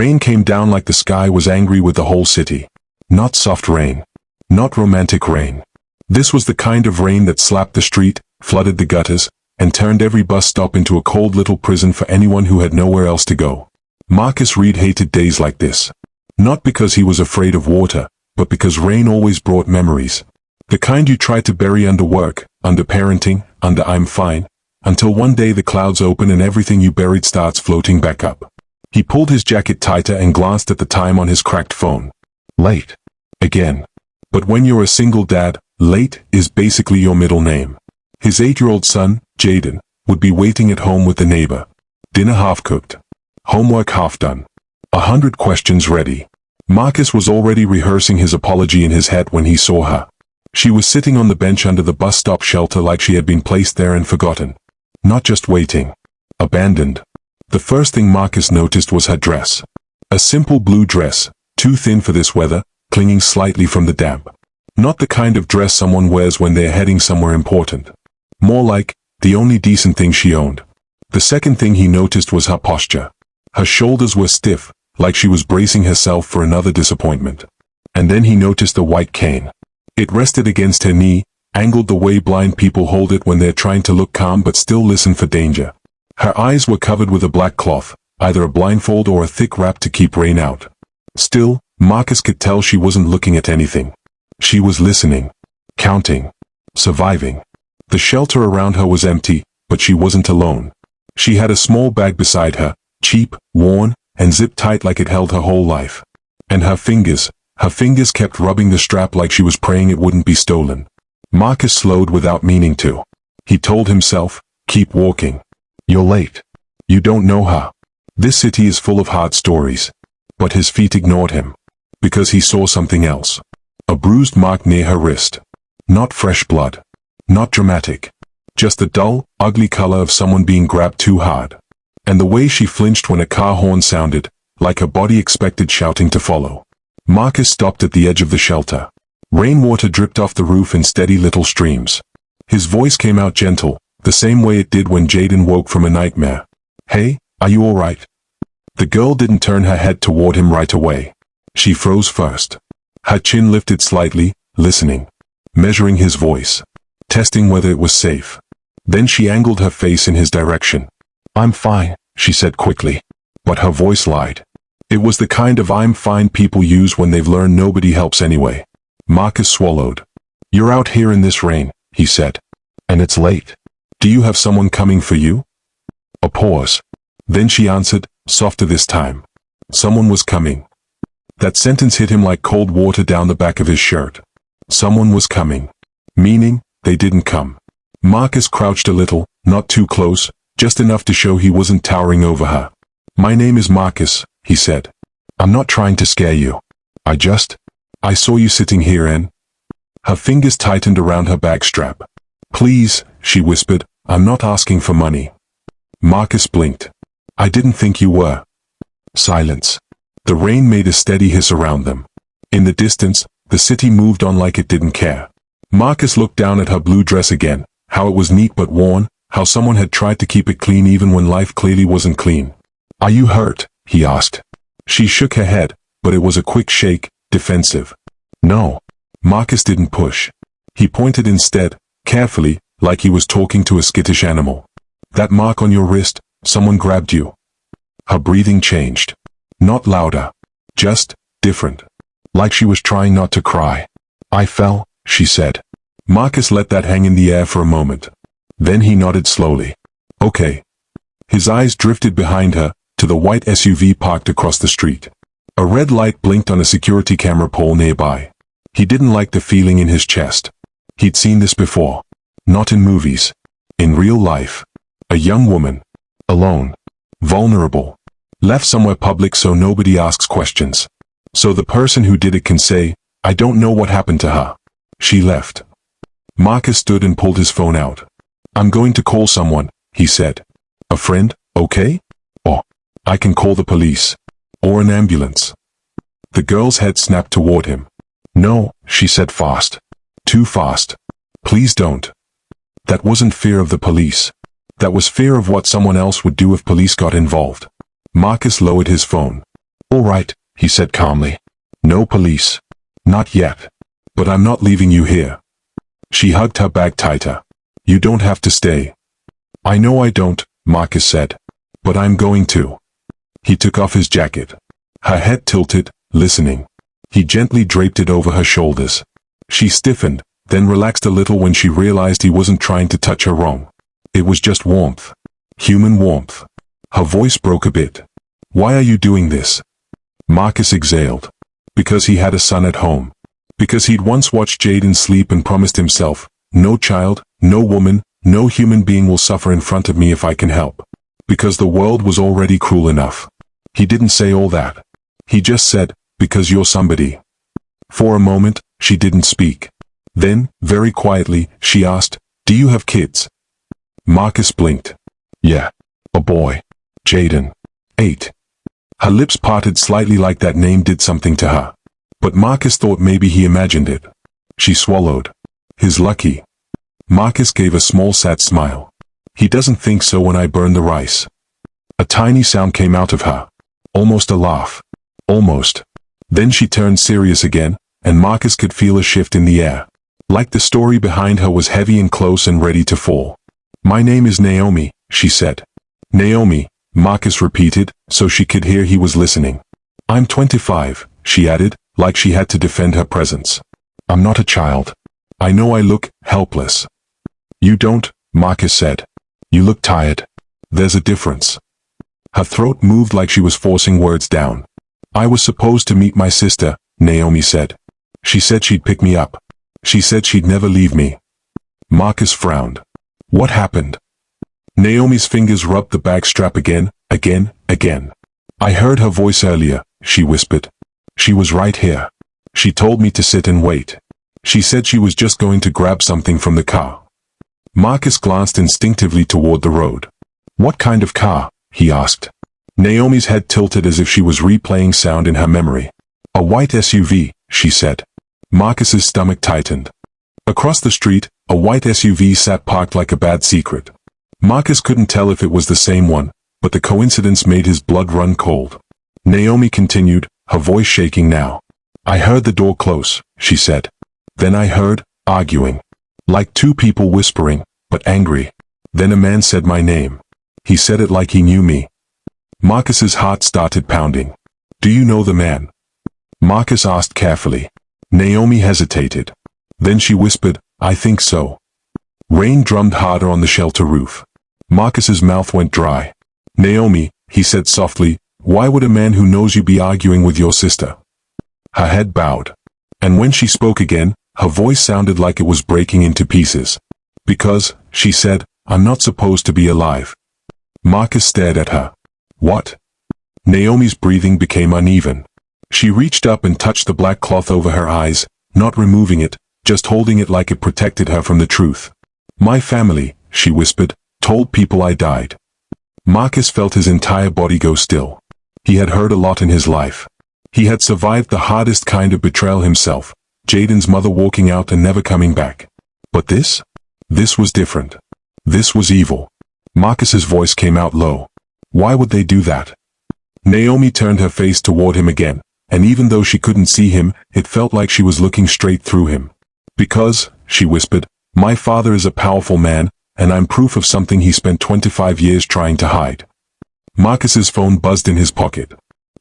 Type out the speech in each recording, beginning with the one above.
Rain came down like the sky was angry with the whole city. Not soft rain. Not romantic rain. This was the kind of rain that slapped the street, flooded the gutters, and turned every bus stop into a cold little prison for anyone who had nowhere else to go. Marcus Reed hated days like this. Not because he was afraid of water, but because rain always brought memories. The kind you try to bury under work, under parenting, under I'm fine, until one day the clouds open and everything you buried starts floating back up. He pulled his jacket tighter and glanced at the time on his cracked phone. Late. Again. But when you're a single dad, late is basically your middle name. His 8-year-old son, Jaden, would be waiting at home with the neighbor. Dinner half cooked. Homework half done. 100 questions ready. Marcus was already rehearsing his apology in his head when he saw her. She was sitting on the bench under the bus stop shelter like she had been placed there and forgotten. Not just waiting. Abandoned. The first thing Marcus noticed was her dress. A simple blue dress, too thin for this weather, clinging slightly from the damp. Not the kind of dress someone wears when they're heading somewhere important. More like, the only decent thing she owned. The second thing he noticed was her posture. Her shoulders were stiff, like she was bracing herself for another disappointment. And then he noticed the white cane. It rested against her knee, angled the way blind people hold it when they're trying to look calm but still listen for danger. Her eyes were covered with a black cloth, either a blindfold or a thick wrap to keep rain out. Still, Marcus could tell she wasn't looking at anything. She was listening. Counting. Surviving. The shelter around her was empty, but she wasn't alone. She had a small bag beside her, cheap, worn, and zipped tight like it held her whole life. And her fingers kept rubbing the strap like she was praying it wouldn't be stolen. Marcus slowed without meaning to. He told himself, keep walking. You're late. You don't know her. This city is full of hard stories. But his feet ignored him. Because he saw something else. A bruised mark near her wrist. Not fresh blood. Not dramatic. Just the dull, ugly color of someone being grabbed too hard. And the way she flinched when a car horn sounded, like her body expected shouting to follow. Marcus stopped at the edge of the shelter. Rainwater dripped off the roof in steady little streams. His voice came out gentle, the same way it did when Jaden woke from a nightmare. Hey, are you alright? The girl didn't turn her head toward him right away. She froze first. Her chin lifted slightly, listening. Measuring his voice. Testing whether it was safe. Then she angled her face in his direction. I'm fine, she said quickly. But her voice lied. It was the kind of I'm fine people use when they've learned nobody helps anyway. Marcus swallowed. You're out here in this rain, he said. And it's late. Do you have someone coming for you? A pause. Then she answered, softer this time. Someone was coming. That sentence hit him like cold water down the back of his shirt. Someone was coming. Meaning, they didn't come. Marcus crouched a little, not too close, just enough to show he wasn't towering over her. My name is Marcus, he said. I'm not trying to scare you. I saw you sitting here and... Her fingers tightened around her bag strap. Please, she whispered, I'm not asking for money. Marcus blinked. I didn't think you were. Silence. The rain made a steady hiss around them. In the distance, the city moved on like it didn't care. Marcus looked down at her blue dress again, how it was neat but worn, how someone had tried to keep it clean even when life clearly wasn't clean. Are you hurt? He asked. She shook her head, but it was a quick shake, defensive. No. Marcus didn't push. He pointed instead, carefully, like he was talking to a skittish animal. That mark on your wrist, someone grabbed you. Her breathing changed. Not louder. Just, different. Like she was trying not to cry. I fell, she said. Marcus let that hang in the air for a moment. Then he nodded slowly. Okay. His eyes drifted behind her, to the white SUV parked across the street. A red light blinked on a security camera pole nearby. He didn't like the feeling in his chest. He'd seen this before. Not in movies. In real life. A young woman. Alone. Vulnerable. Left somewhere public so nobody asks questions. So the person who did it can say, I don't know what happened to her. She left. Marcus stood and pulled his phone out. I'm going to call someone, he said. A friend, okay? Or, I can call the police. Or an ambulance. The girl's head snapped toward him. No, she said fast. Too fast. Please don't. That wasn't fear of the police. That was fear of what someone else would do if police got involved. Marcus lowered his phone. All right, he said calmly. No police. Not yet. But I'm not leaving you here. She hugged her bag tighter. You don't have to stay. I know I don't, Marcus said. But I'm going to. He took off his jacket. Her head tilted, listening. He gently draped it over her shoulders. She stiffened, then relaxed a little when she realized he wasn't trying to touch her wrong. It was just warmth. Human warmth. Her voice broke a bit. Why are you doing this? Marcus exhaled. Because he had a son at home. Because he'd once watched Jaden sleep and promised himself, no child, no woman, no human being will suffer in front of me if I can help. Because the world was already cruel enough. He didn't say all that. He just said, because you're somebody. For a moment, she didn't speak. Then, very quietly, she asked, do you have kids? Marcus blinked. Yeah. A boy. Jaden. 8. Her lips parted slightly like that name did something to her. But Marcus thought maybe he imagined it. She swallowed. He's lucky. Marcus gave a small sad smile. He doesn't think so when I burn the rice. A tiny sound came out of her. Almost a laugh. Almost. Then she turned serious again, and Marcus could feel a shift in the air. Like the story behind her was heavy and close and ready to fall. My name is Naomi, she said. Naomi, Marcus repeated, so she could hear he was listening. I'm 25, she added, like she had to defend her presence. I'm not a child. I know I look helpless. You don't, Marcus said. You look tired. There's a difference. Her throat moved like she was forcing words down. I was supposed to meet my sister, Naomi said. She said she'd pick me up. She said she'd never leave me. Marcus frowned. What happened? Naomi's fingers rubbed the bag strap again. I heard her voice earlier, she whispered. She was right here. She told me to sit and wait. She said she was just going to grab something from the car. Marcus glanced instinctively toward the road. What kind of car? He asked. Naomi's head tilted as if she was replaying sound in her memory. A white SUV, she said. Marcus's stomach tightened. Across the street, a white SUV sat parked like a bad secret. Marcus couldn't tell if it was the same one, but the coincidence made his blood run cold. Naomi continued, her voice shaking now. I heard the door close, she said. Then I heard, arguing. Like two people whispering, but angry. Then a man said my name. He said it like he knew me. Marcus's heart started pounding. Do you know the man? Marcus asked carefully. Naomi hesitated. Then she whispered, I think so. Rain drummed harder on the shelter roof. Marcus's mouth went dry. Naomi, he said softly, why would a man who knows you be arguing with your sister? Her head bowed. And when she spoke again, her voice sounded like it was breaking into pieces. Because, she said, I'm not supposed to be alive. Marcus stared at her. What? Naomi's breathing became uneven. She reached up and touched the black cloth over her eyes, not removing it, just holding it like it protected her from the truth. My family, she whispered, told people I died. Marcus felt his entire body go still. He had heard a lot in his life. He had survived the hardest kind of betrayal himself, Jaden's mother walking out and never coming back. But this? This was different. This was evil. Marcus's voice came out low. Why would they do that? Naomi turned her face toward him again, and even though she couldn't see him, it felt like she was looking straight through him. Because, she whispered, my father is a powerful man, and I'm proof of something he spent 25 years trying to hide. Marcus's phone buzzed in his pocket.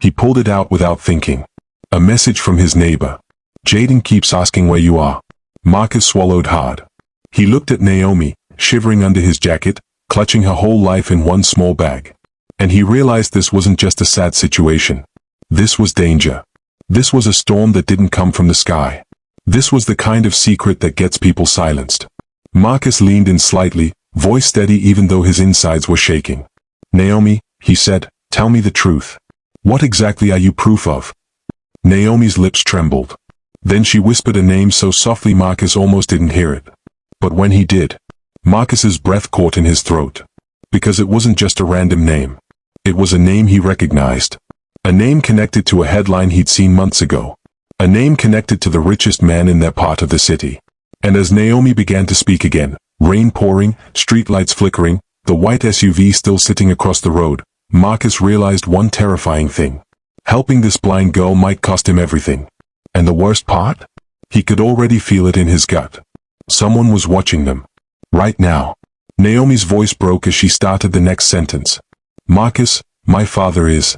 He pulled it out without thinking. A message from his neighbor. Jaden keeps asking where you are. Marcus swallowed hard. He looked at Naomi, shivering under his jacket, clutching her whole life in one small bag. And he realized this wasn't just a sad situation. This was danger. This was a storm that didn't come from the sky. This was the kind of secret that gets people silenced. Marcus leaned in slightly, voice steady even though his insides were shaking. Naomi, he said, tell me the truth. What exactly are you proof of? Naomi's lips trembled. Then she whispered a name so softly Marcus almost didn't hear it. But when he did, Marcus's breath caught in his throat. Because it wasn't just a random name. It was a name he recognized. A name connected to a headline he'd seen months ago. A name connected to the richest man in their part of the city. And as Naomi began to speak again, rain pouring, streetlights flickering, the white SUV still sitting across the road, Marcus realized one terrifying thing. Helping this blind girl might cost him everything. And the worst part? He could already feel it in his gut. Someone was watching them. Right now. Naomi's voice broke as she started the next sentence. Marcus, my father is...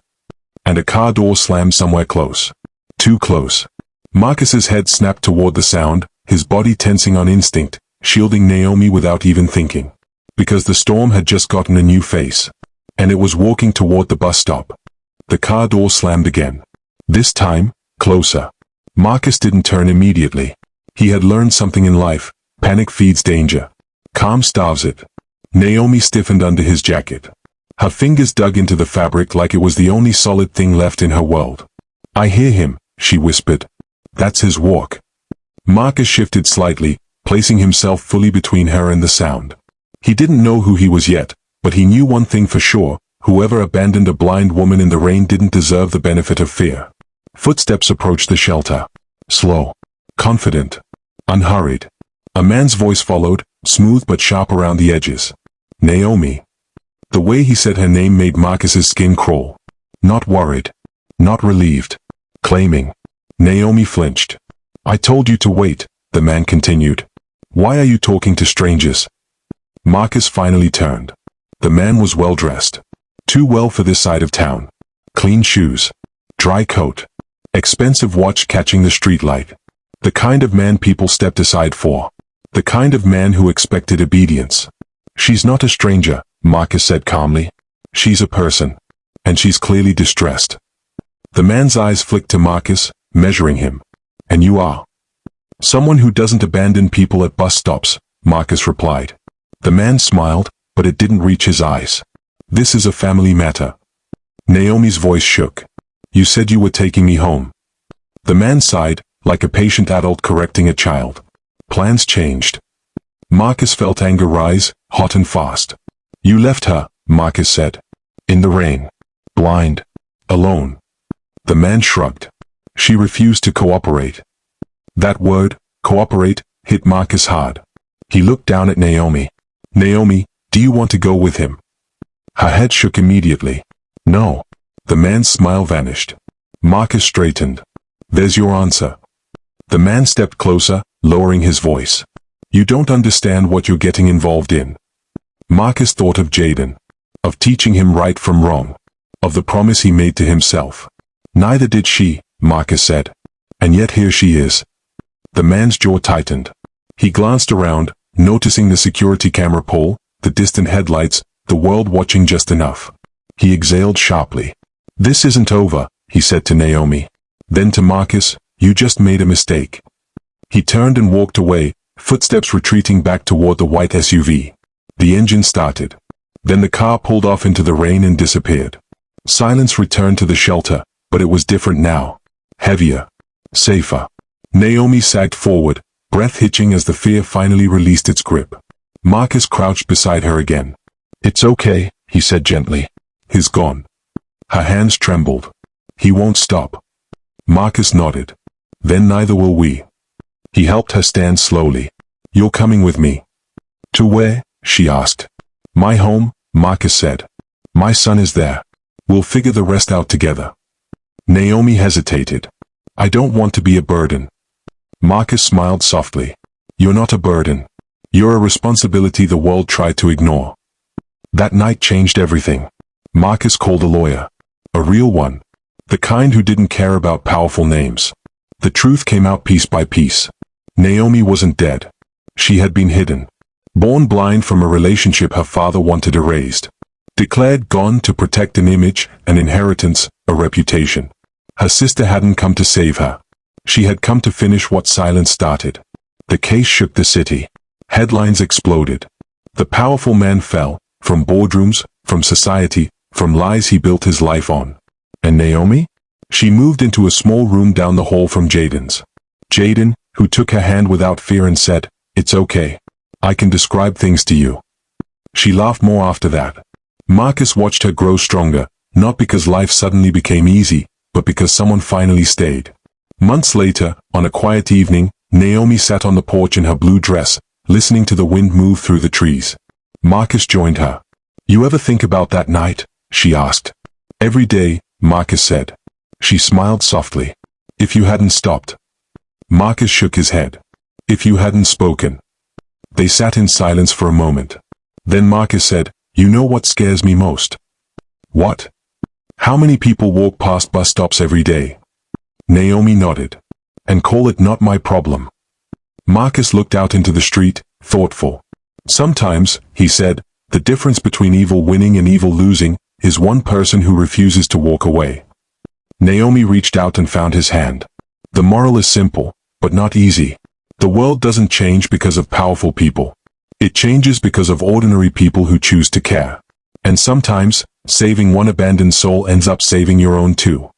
And a car door slammed somewhere close. Too close. Marcus's head snapped toward the sound, his body tensing on instinct, shielding Naomi without even thinking. Because the storm had just gotten a new face. And it was walking toward the bus stop. The car door slammed again. This time, closer. Marcus didn't turn immediately. He had learned something in life. Panic feeds danger. Calm starves it. Naomi stiffened under his jacket. Her fingers dug into the fabric like it was the only solid thing left in her world. I hear him, she whispered. That's his walk. Marcus shifted slightly, placing himself fully between her and the sound. He didn't know who he was yet, but he knew one thing for sure: whoever abandoned a blind woman in the rain didn't deserve the benefit of fear. Footsteps approached the shelter. Slow. Confident. Unhurried. A man's voice followed, smooth but sharp around the edges. Naomi. The way he said her name made Marcus's skin crawl. Not worried. Not relieved. Claiming. Naomi flinched. I told you to wait, the man continued. Why are you talking to strangers? Marcus finally turned. The man was well dressed. Too well for this side of town. Clean shoes. Dry coat. Expensive watch catching the streetlight. The kind of man people stepped aside for. The kind of man who expected obedience. She's not a stranger, Marcus said calmly. She's a person. And she's clearly distressed. The man's eyes flicked to Marcus, measuring him. And you are? Someone who doesn't abandon people at bus stops, Marcus replied. The man smiled, but it didn't reach his eyes. This is a family matter. Naomi's voice shook. You said you were taking me home. The man sighed, like a patient adult correcting a child. Plans changed. Marcus felt anger rise, hot and fast. You left her, Marcus said. In the rain. Blind. Alone. The man shrugged. She refused to cooperate. That word, cooperate, hit Marcus hard. He looked down at Naomi. Naomi, do you want to go with him? Her head shook immediately. No. The man's smile vanished. Marcus straightened. There's your answer. The man stepped closer, lowering his voice. You don't understand what you're getting involved in. Marcus thought of Jaden. Of teaching him right from wrong. Of the promise he made to himself. Neither did she, Marcus said. And yet here she is. The man's jaw tightened. He glanced around, noticing the security camera pole, the distant headlights, the world watching just enough. He exhaled sharply. This isn't over, he said to Naomi. Then to Marcus, you just made a mistake. He turned and walked away, footsteps retreating back toward the white SUV. The engine started. Then the car pulled off into the rain and disappeared. Silence returned to the shelter, but it was different now. Heavier. Safer. Naomi sagged forward, breath hitching as the fear finally released its grip. Marcus crouched beside her again. It's okay, he said gently. He's gone. Her hands trembled. He won't stop. Marcus nodded. Then neither will we. He helped her stand slowly. You're coming with me. To where? She asked. My home, Marcus said. My son is there. We'll figure the rest out together. Naomi hesitated. I don't want to be a burden. Marcus smiled softly. You're not a burden. You're a responsibility the world tried to ignore. That night changed everything. Marcus called a lawyer. A real one. The kind who didn't care about powerful names. The truth came out piece by piece. Naomi wasn't dead. She had been hidden. Born blind from a relationship her father wanted erased. Declared gone to protect an image, an inheritance, a reputation. Her sister hadn't come to save her. She had come to finish what silence started. The case shook the city. Headlines exploded. The powerful man fell, from boardrooms, from society, from lies he built his life on. And Naomi? She moved into a small room down the hall from Jaden's. Jaden, who took her hand without fear and said, It's okay. I can describe things to you. She laughed more after that. Marcus watched her grow stronger, not because life suddenly became easy, but because someone finally stayed. Months later, on a quiet evening, Naomi sat on the porch in her blue dress, listening to the wind move through the trees. Marcus joined her. You ever think about that night? She asked. Every day, Marcus said. She smiled softly. If you hadn't stopped. Marcus shook his head. If you hadn't spoken. They sat in silence for a moment. Then Marcus said, you know what scares me most? What? How many people walk past bus stops every day? Naomi nodded. And call it not my problem. Marcus looked out into the street, thoughtful. Sometimes, he said, the difference between evil winning and evil losing is one person who refuses to walk away. Naomi reached out and found his hand. The moral is simple, but not easy. The world doesn't change because of powerful people. It changes because of ordinary people who choose to care. And sometimes, saving one abandoned soul ends up saving your own too.